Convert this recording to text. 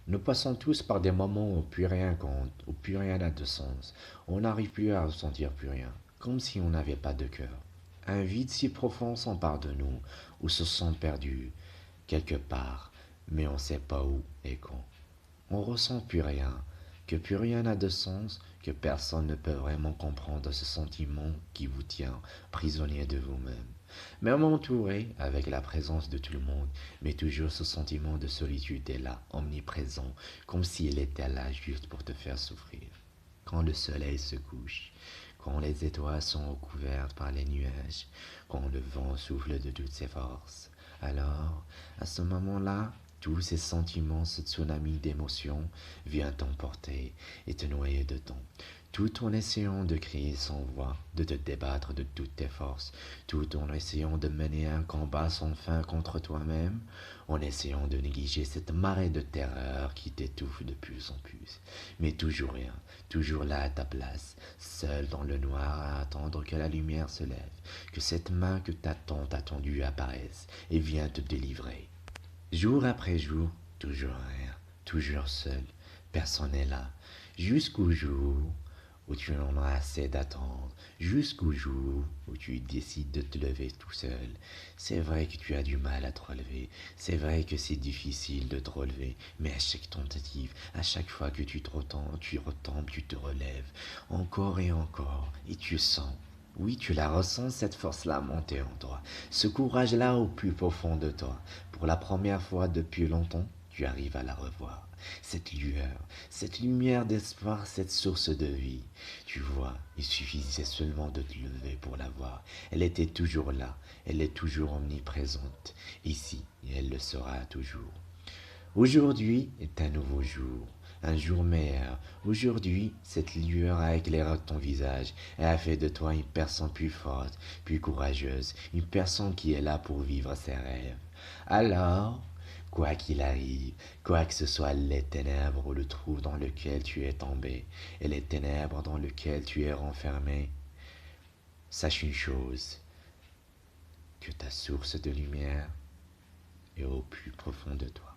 Nous passons tous par des moments où plus rien compte, où plus rien n'a de sens. On n'arrive plus à ressentir plus rien, comme si on n'avait pas de cœur. Un vide si profond s'empare de nous, où se sent perdu, quelque part, mais on ne sait pas où et quand. On ressent plus rien, que plus rien n'a de sens, que personne ne peut vraiment comprendre ce sentiment qui vous tient prisonnier de vous-même. Même entouré, avec la présence de tout le monde, mais toujours ce sentiment de solitude est là, omniprésent, comme s'il était là juste pour te faire souffrir. Quand le soleil se couche, quand les étoiles sont recouvertes par les nuages, quand le vent souffle de toutes ses forces, alors, à ce moment-là, tous ces sentiments, ce tsunami d'émotions vient t'emporter et te noyer dedans, tout en essayant de crier sans voix, de te débattre de toutes tes forces, tout en essayant de mener un combat sans fin contre toi-même, en essayant de négliger cette marée de terreur qui t'étouffe de plus en plus. Mais toujours rien, toujours là à ta place, seul dans le noir à attendre que la lumière se lève, que cette main que t'as tant attendue apparaisse et vienne te délivrer. Jour après jour, toujours rien, toujours seul, personne n'est là, jusqu'au jour où tu en as assez d'attendre, jusqu'au jour où tu décides de te lever tout seul. C'est vrai que tu as du mal à te relever, c'est vrai que c'est difficile de te relever, mais à chaque tentative, à chaque fois que tu retombes, tu te relèves, encore et tu sens. Oui, tu la ressens, cette force-là monter en toi, ce courage-là au plus profond de toi. Pour la première fois depuis longtemps, tu arrives à la revoir. Cette lueur, cette lumière d'espoir, cette source de vie. Tu vois, il suffisait seulement de te lever pour la voir. Elle était toujours là, elle est toujours omniprésente, ici, et elle le sera toujours. Aujourd'hui est un nouveau jour, un jour meilleur. Aujourd'hui, cette lueur a éclairé ton visage et a fait de toi une personne plus forte, plus courageuse, une personne qui est là pour vivre ses rêves. Alors, quoi qu'il arrive, quoi que ce soit les ténèbres ou le trou dans lequel tu es tombé, et les ténèbres dans lesquelles tu es renfermé, sache une chose, que ta source de lumière est au plus profond de toi.